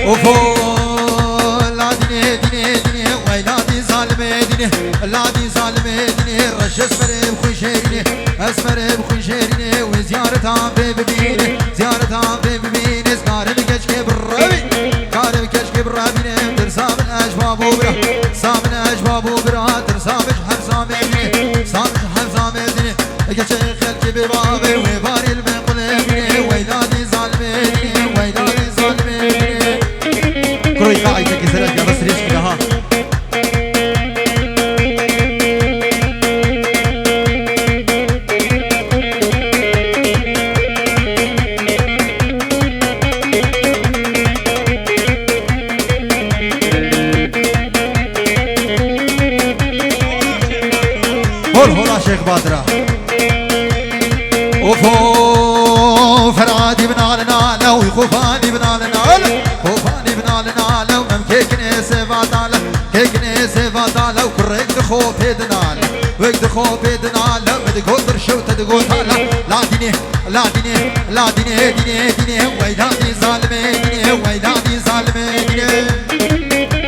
اوفو لا ديني ديني ديني ويلادي ظالمي ديني لادي ظالمي ديني رش اسمر بخوي شيريني اسمر بخوي شيريني وزيارتها في ببيني زيارتها في ببيني سكارم كشكي بالربي كارم كشكي بالربي ترسام الاشباب وبرا سام الاشباب وبرا ترسامش حمزة مديني سامش حمزة مديني كشي خلقي ببابي وباري المنقلبيني ويلادي ظالمي ديني ويلادي ظالمي ديني كروي قاعدة كسرت يا بس ريش كده ها هول شيخ بادرة اوفو فرادي بنالنا لو يخوفاني بنالنا خوفاني بنالنا لو ممكن سيفاتالا كيكني سيفاتالا وكريك دخوف يدنال ويك دخوف يدنال بدقول برشو تدقول تالا لا ديني لا ديني لا ديني ديني ديني ويلادي ظالمي ديني ويلادي ظالمي ديني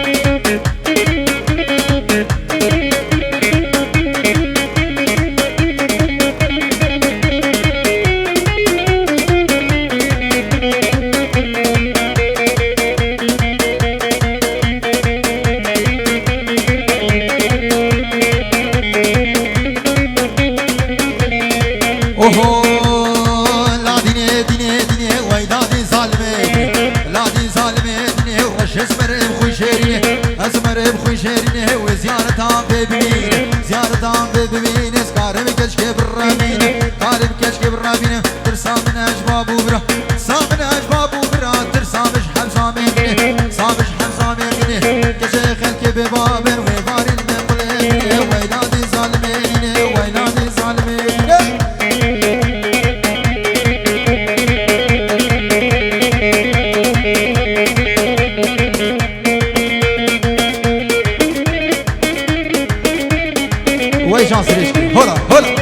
اوهو لا ديني ديني ديني ويلادي ظالمي لادي ظالمي ديني وش اسمر بخوي شيريني اسمر بخوي شيريني وزيارتها ببيني زيارتها ببيني سكارم كشكي بالرابيني كارم كشكي بالرابيني ترسام من اشباب وبرا سام من اشباب وبرا ترسامش حمزة مديني سامش حمزة مديني كشي خلقي ببابي وباري المنقلبيني ويلادي ظالمي ديني ويلادي ظالمي ديني ويجان سريشكي هلا هلا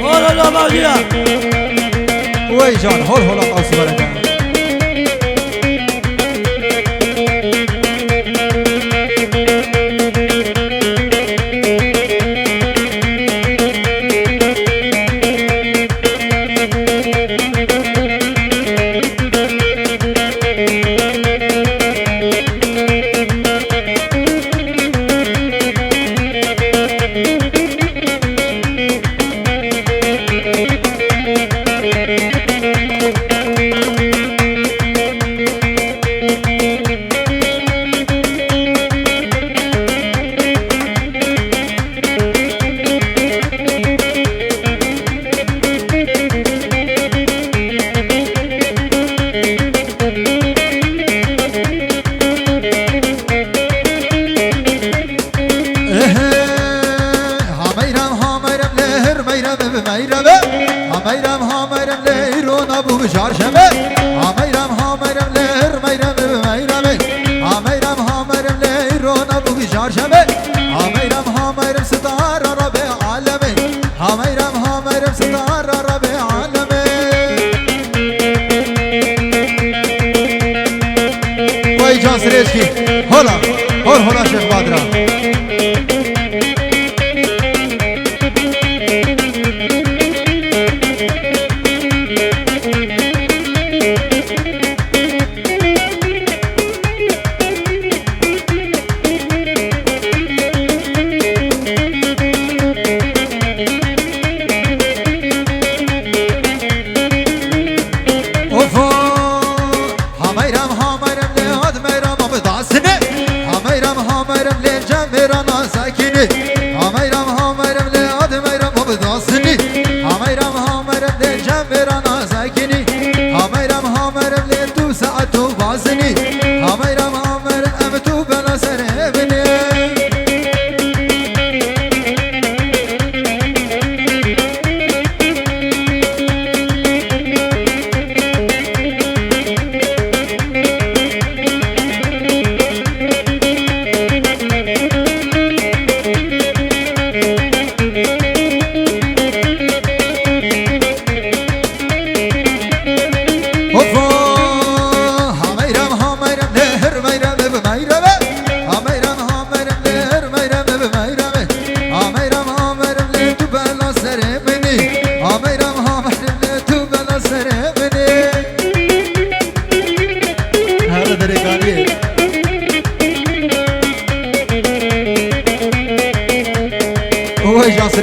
هلا ماجيا ويجان هول هلا قوسي بركة ميرم هامرم لیرون ابو بجار شمه ميرم هامرم لیر ميرم ميرم ميرم هامرم لیرون ابو بجار شمه ميرم هامرم ستار رب عالمي ميرم هامرم ستار رب عالمي وای جان سريشكي هلا هلا شيخ بادرة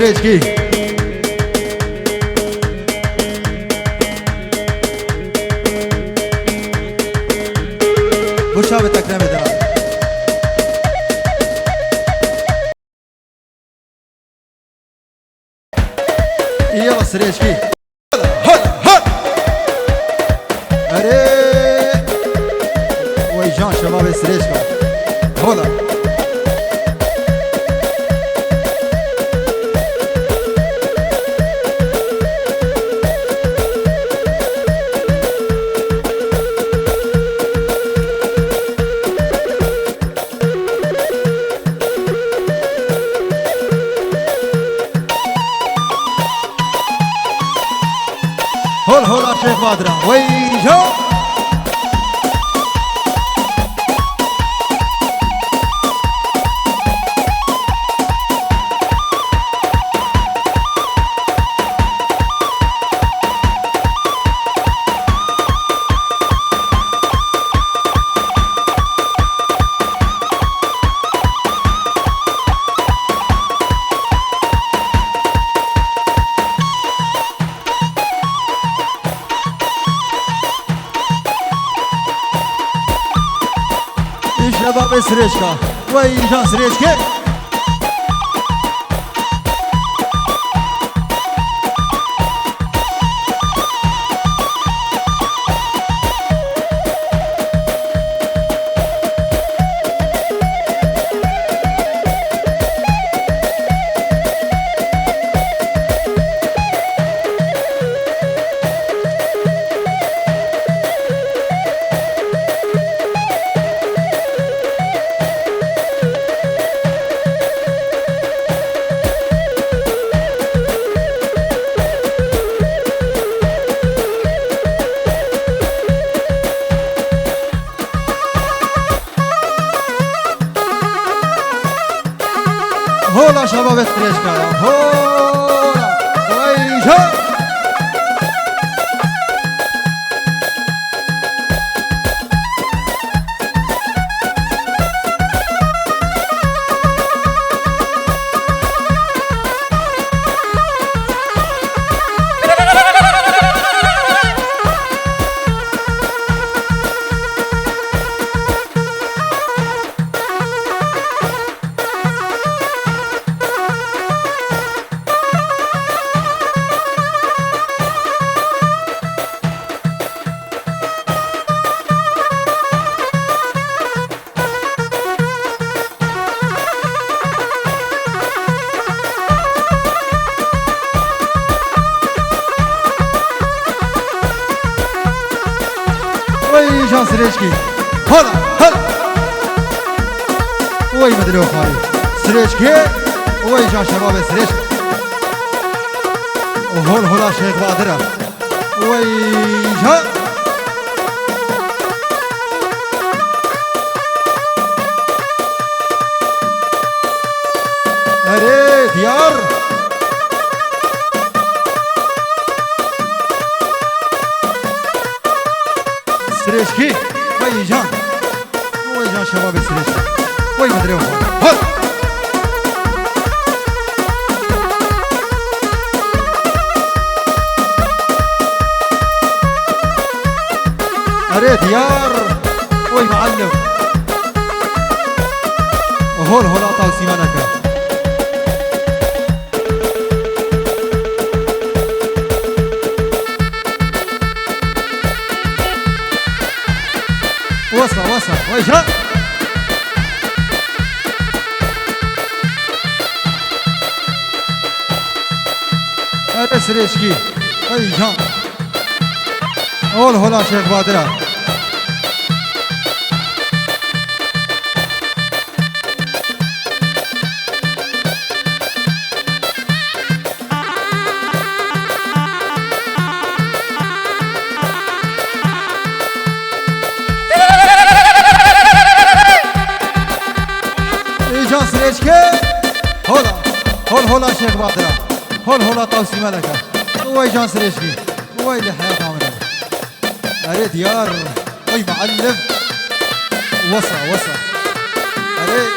سريجكي وشاب تكرم درا يلا سريجكي هلا هلا اري ويجان شباب سريجكا هلا هول هول شيخ بادرة ويجو شباب سريجكا ويجان سريجكي هولا شباب سريجكا هولا ويجو ويجان سريجكي هلا هلا وي مدري وخاري سريجكي ويجان شباب سريجكي وهول هلا شيخ بادرة ويجان اري ديار سريجكي ويجان ويجان شباب سريجكي وي مدري هل اري ديار وي معلم هول هول عطاو سيمانك وصل ويجان هذا سريجكي ويجان هول هولا شيخ بادرة إيجان سريجكي هولا هول هولا شيخ بادرة هول هولا طاوسي ملكة ويجان سريجكي ويلي حياة عمرنا أري ديار وي معلم وصا أري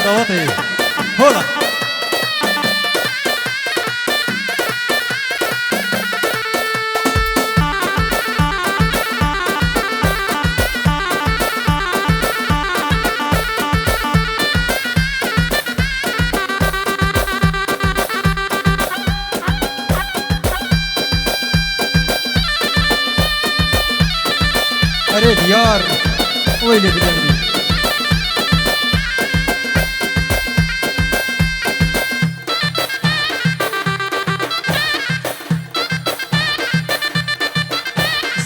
دواتي هولا أريد يار ويلي بدمي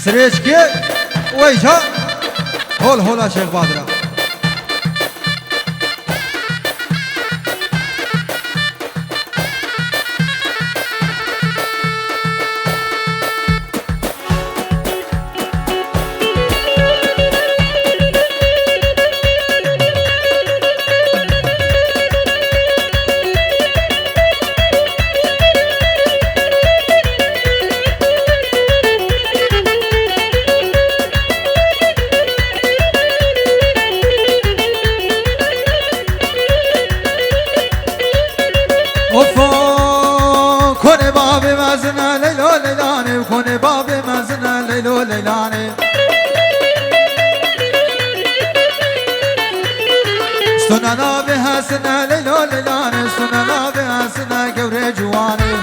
سريشكي ويجا هول هولا شيخ بادرة كوني بابي مازنا ليلو ليلاني وكوني بابي مازنا ليلو ليلاني سننا بها سنا ليلو ليلاني سننا بها سنا قوري جواني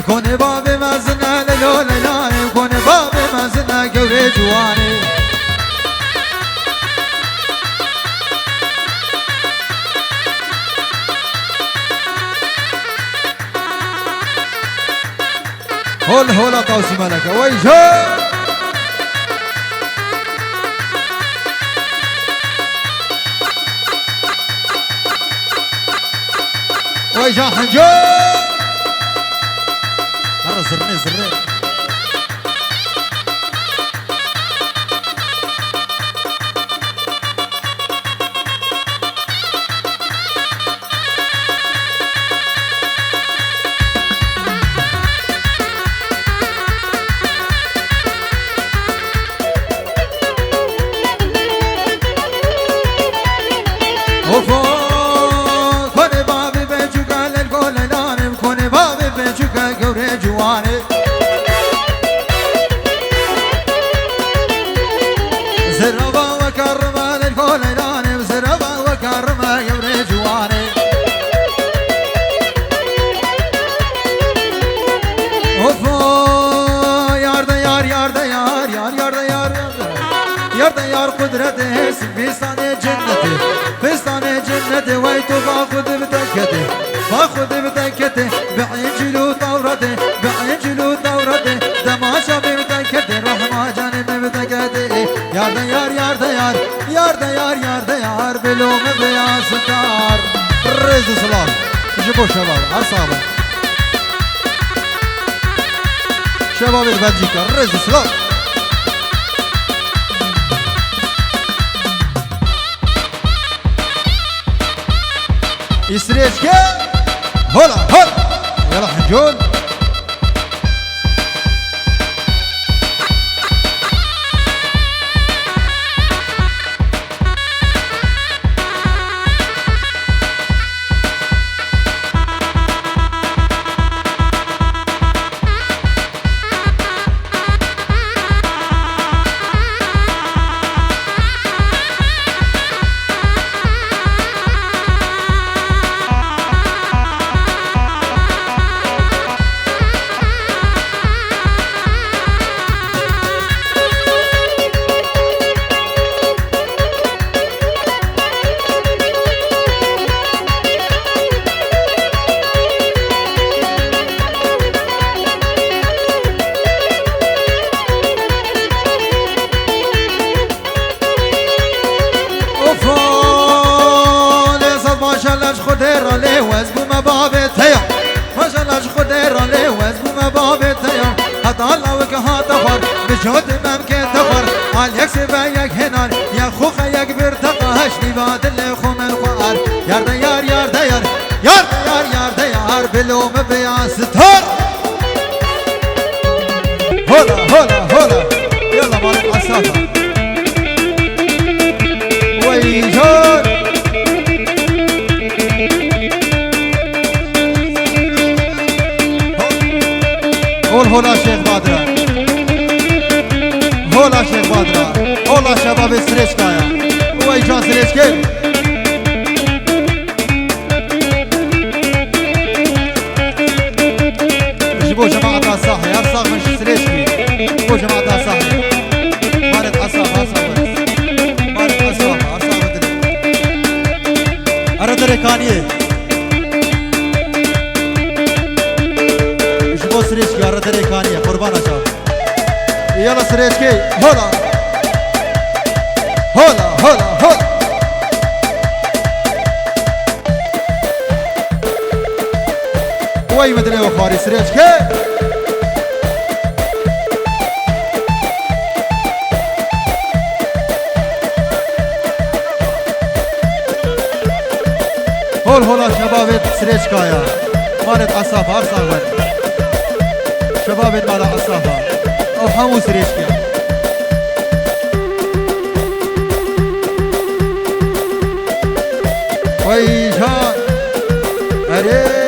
كوني بابي مازنا ليلو ليلاني وكوني بابي مازنا قوري جواني هول هولا طوسي ملكة ويجا ويجا حنجو هذا زرني زرني كوني بابي بيجوكا للقول لاني كوني بابي بيجوكا قوري جواني زربا وكرما للقول لاني زربا وكرما قوري جواني ياردا يار ياردا يار يار ياردا يار ياردا يار قدرته سبيستاني جنتي بستاني جنتي ويتو باخذ بتكتي باخذ بتكتي بعجلو طورتي بعجلو طورتي دماشا بتكتي رحمة جانب بتكتي ياردا يار ياردا يار ياردا يار ياردا يار بلوم بيا ستار رز صلاة جيبوا شباب عصابة شباب البلجيكا رز صلاة يسريشكي هلا هلا يلا حنجون خدير لي وزبو ما بابتيا ما شاء الله خدير لي وزبو ما بابتيا هطلع وكها تفر بجود ممكن تفر على يكسب يك هنا يا خو خيك برتقاش نباد اللي خو من خوار يار ديار يار ديار يار ديار يار ديار بلوم بيا ستار هلا هلا هلا يلا مالك عالسافة هولا شيخ بادرة هولا شيخ بادرة هولا شباب سريشكايا ويجان سريشكي جيبوا جماعة الصاحي أرصاغ من سريشكي جيبوا جماعة الصاحي مالت أصاغ مالت أصاغ مدري أردري كانيه جيبوا سريشكي أردري كانيه قربان أشاف يلا سريشكي هولا هولا هولا هولا وي مدري وخاري سريشكي هول هولا شباب سريشكايا مالت عصافة أرصافة شباب مال عصافة أو حمو سريشكايا وي جان أري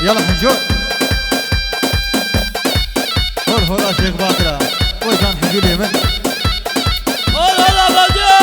يلا حنجور هول هولا شيخ باكرة ويجان حنجور يمن هول هولا باكرة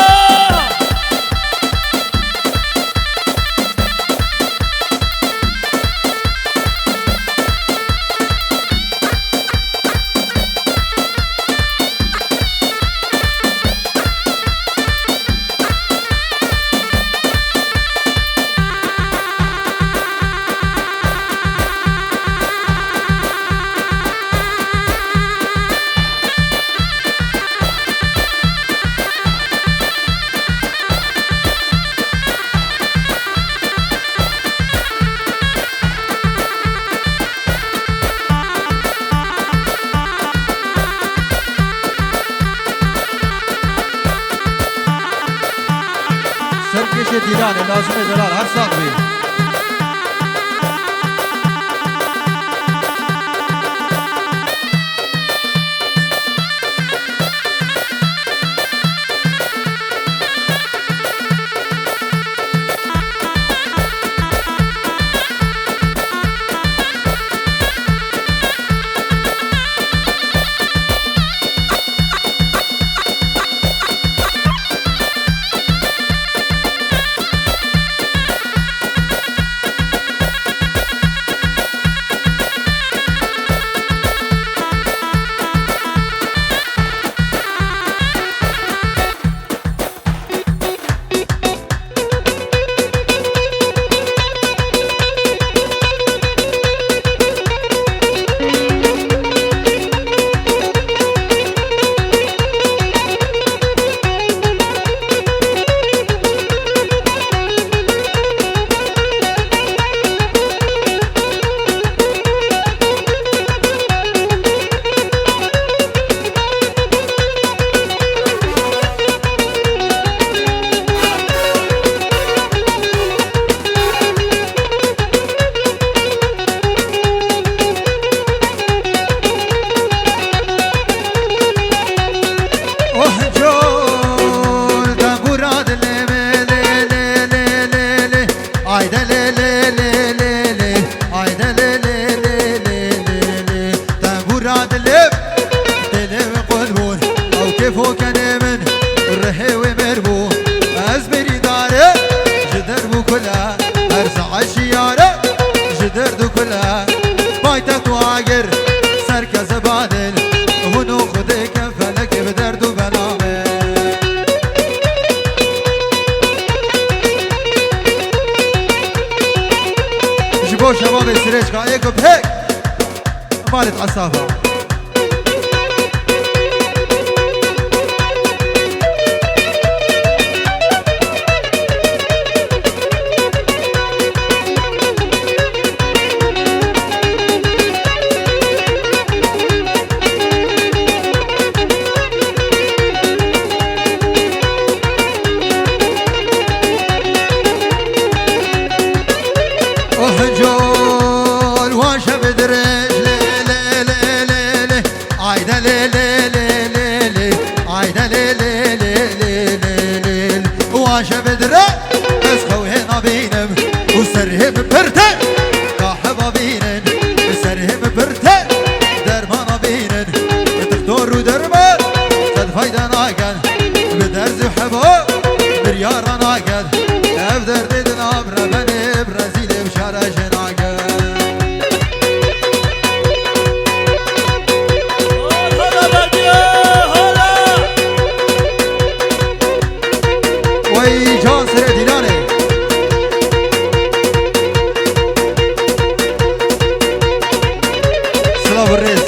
سركش ديران لازم دلال هر ساق بيه كلها ارزع عشي يارا جدرد كلها بايتك واقر سركز بادل هنو خذك فلك بدرد بلامه جبو شباب السريج قايقوا بهيك مالت عصافة وهجول واشا بدرج لي لي لي لي لي عايدة لي لي لي لي لي عايدة لي لي لي لي لي لي واشا بدرج اسخو هنا بينم وسرهم برتن صاحب بينن سرهم برتن درمان بينن دكتور ودرمان صد فايدة ناقل بدرز وحبو بريار ناقل افدر ديدنا بربني برازيلي وشارج ناقل هلا بادية هلا وي جان سر ديلاني سلام الرئيس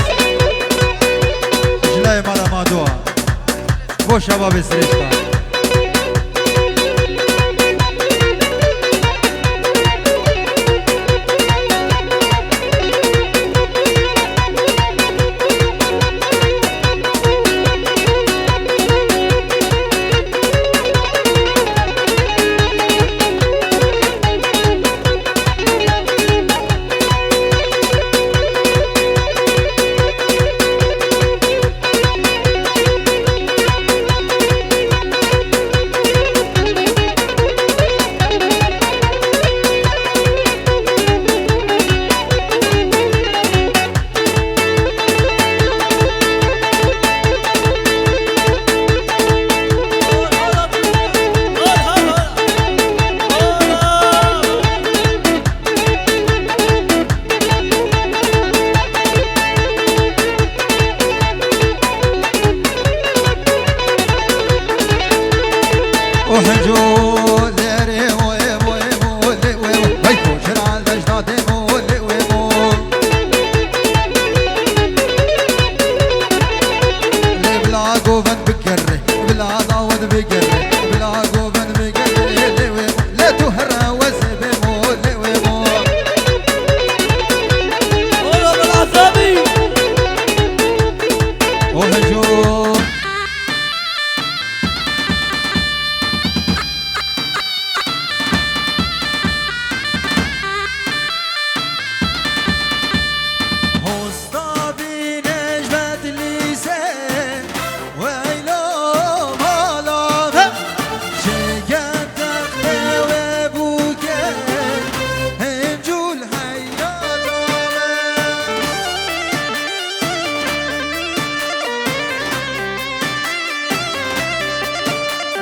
جلاي مالا مادوا بو شباب السريشتا وحجول ليري وي وي وي وي وي شرع الأجداد مولي وي لي بلا قوبن بكري بلا ضاود بكري بلا قوبن بكري لي وي لا تهرى وسبي مولي وي هلا بالعصابي وحجول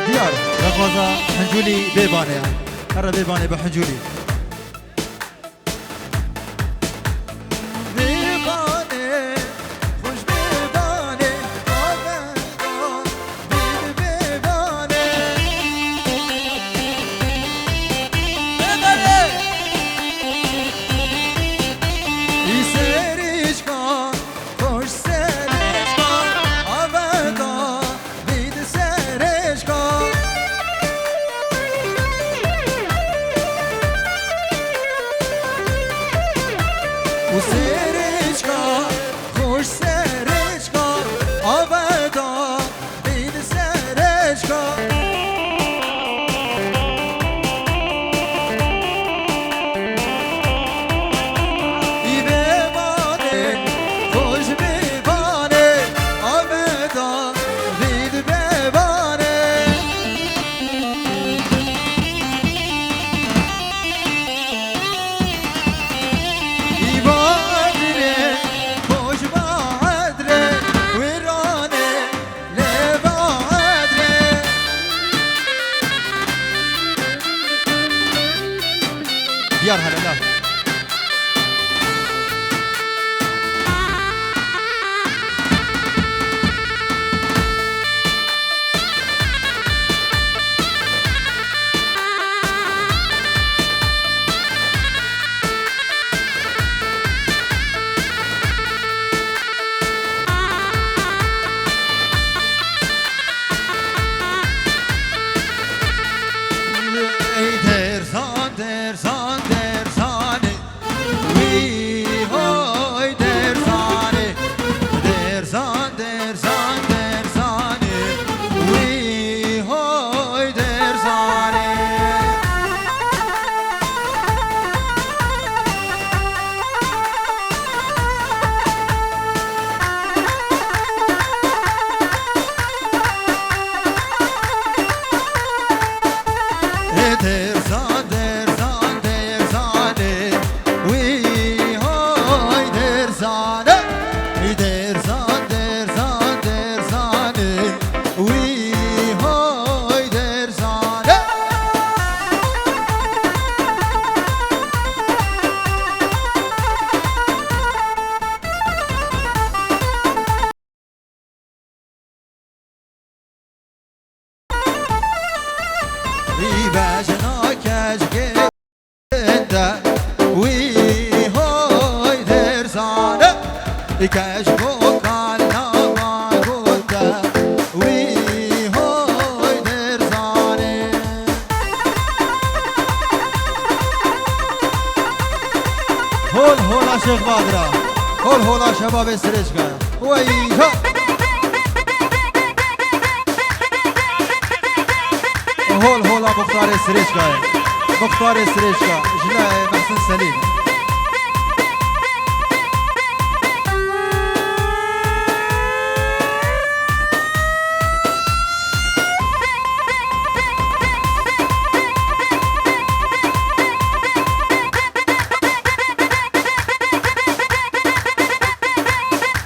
ديار رغوزة حنجولي بيباني يعني هرا بيباني بحنجولي بيباني خوش بيباني بيباني يسيريش كان خوش سيريش كان أبدا بيد سيريش كان ديار هلا لا كاش بوكال ما قلت وي هوي درزاني هول هولا شيخ بادرة هول هولا شباب السريشكا وي هو هول هولا مختار السريشكا مختار السريشكا جلاء محسن سليم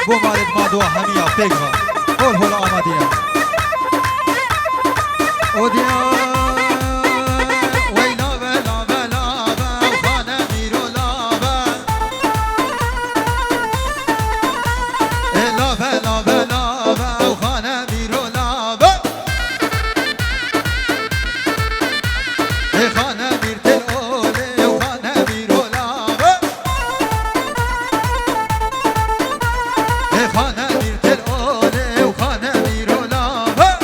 بو مالك ما دوا همية بيقها هول هول آمادية ودينا ويلا بلا بلا وخانا ميرو لابا لا بلا بلا وخانا ميرو لابا خانا ميرت الأولي وخانا ميرو لابا خانا ميرت الأولي وخانا ميرو لابا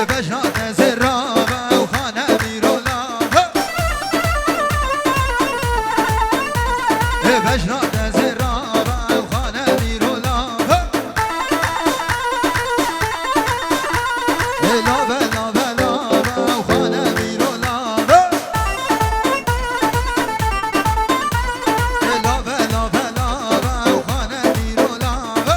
بجنات زرابة وخانا ميرو لابا بجنات زرابة وخانا ميرو لابا لابا لابا لابا وخانا ميرو لابا لابا لابا لابا وخانا ميرو لابا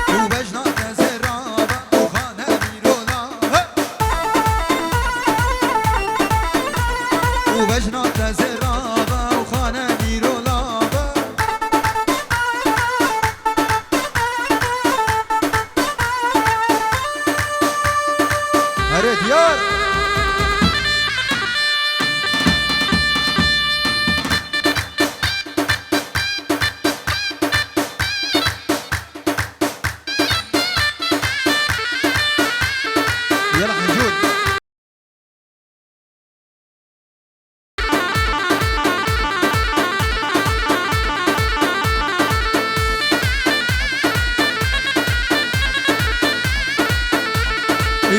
وبجنات زرابة وخانا ميرو لابا وبجنات زرابة وخانا ميرو لابا هري ديار يلا حنجود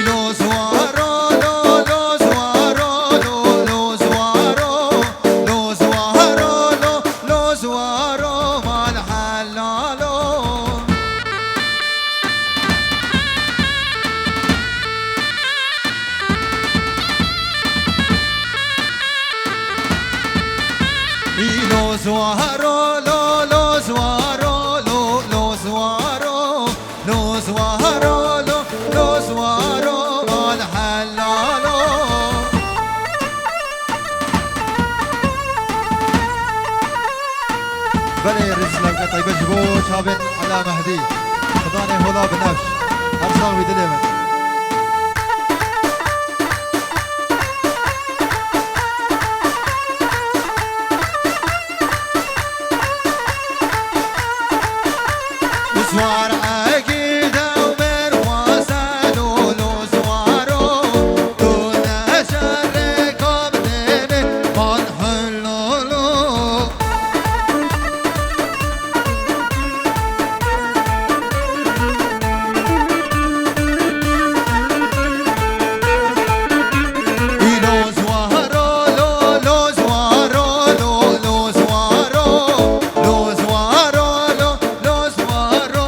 لو زوارو لو زوارو لو زوارو لو زوارو لو زوارو مال حلالو لو زوارو لو زوارو لو زوارو لو زوارو لو زوارو مال حلالو بلي رزلك طيب جبوت هابن على مهدي خداني هلا بنفس أرسل بدلي من زوار عقيدة وبرواسة لولو زوارو دون شركم ديني من حلولو إلو زوارو لولو زوارو لولو زوارو لو زوارو لولو زوارو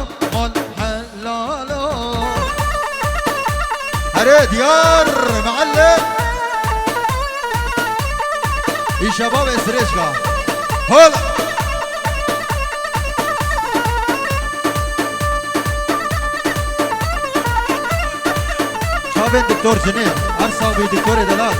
هري ديار معلم يا شباب استريشكا هلا شابين دكتور جنيد ارسل بي دكتور دلال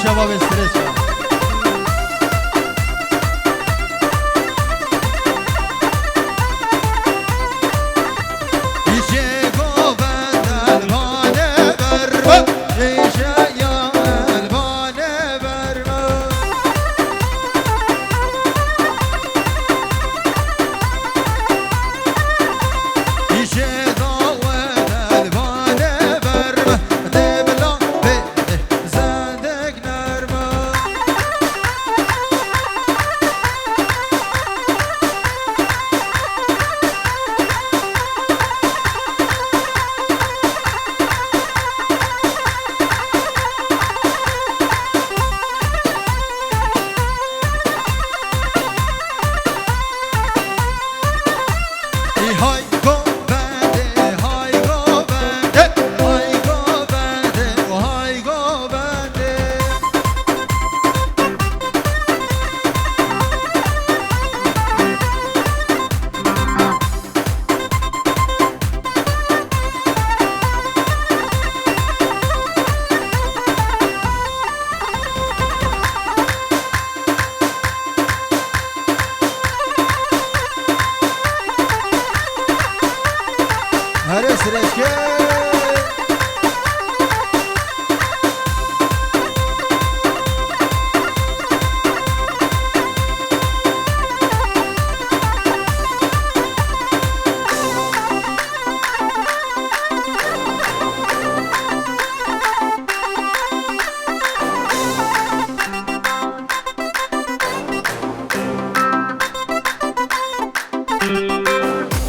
شباب استريشكا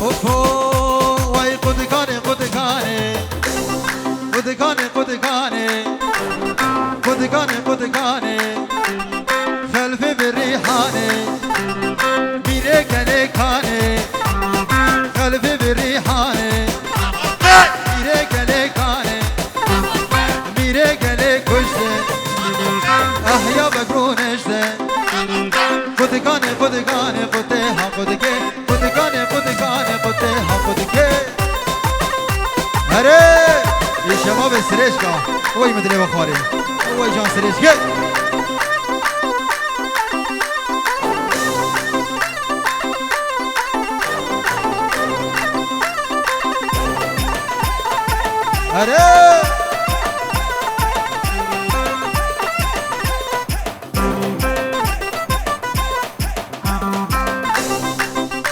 اوفو واي قد كاني ها قدگه قدگانه قدگانه قده ها قدگه هره یه شباب سرش که وای مدلی بخواره وای جان سرش که هره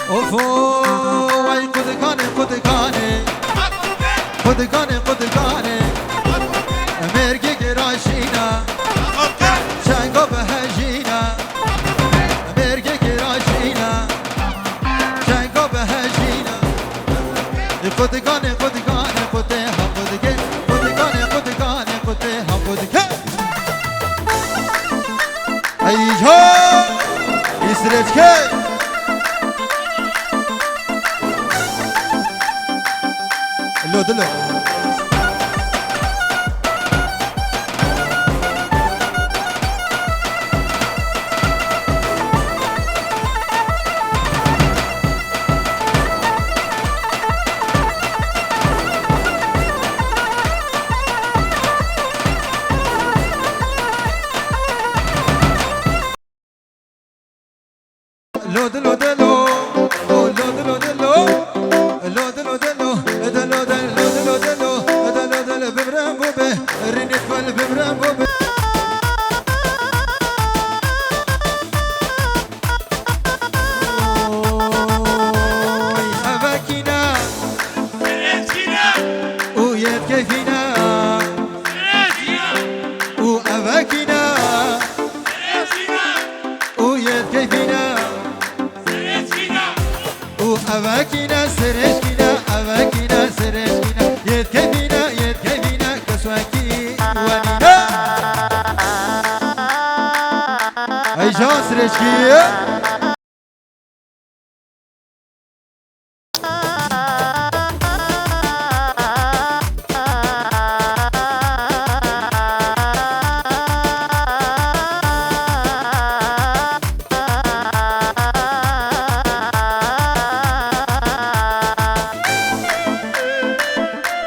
اوفو وای قدگانه قدگانه قدگانه قدگانه مرگی گراشینا شنگا به هجینا مرگی گراشینا شنگا به هجینا قدگانه قدگانه قده ها قدگه قدگانه قدگانه قده ها قدگه ایجا ایسرچ که لو دلو لو دلو دلو لو دلو دلو لو دلو دلو دلو دلو دلو دلو دلو ببرم بوبه رينيت فل ببرم بوبه أباكينا ويد كيفينا وأباكينا ويد كيفينا وأباكينا سرشكينا أباكينا سرشكينا يد كيفينا كسواكي ونينا أي جان سرشكي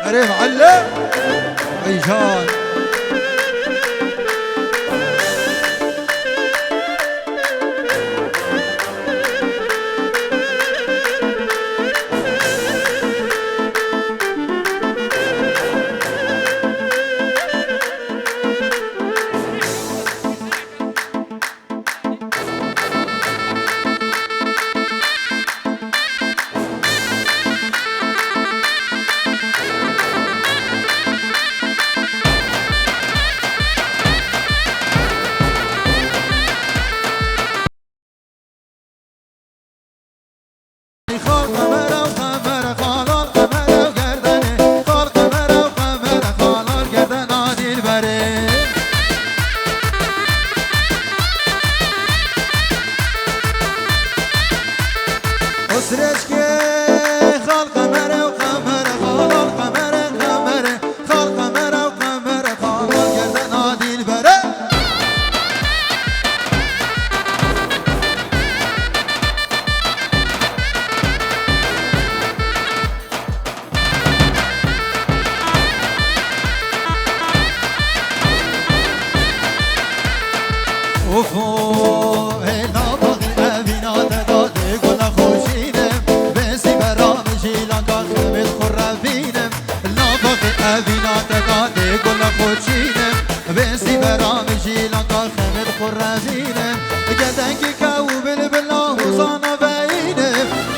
أري معلم أي جان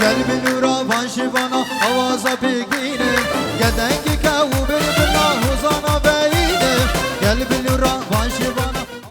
قلب نورا بانشی بانا آوازا بگینه گدنگی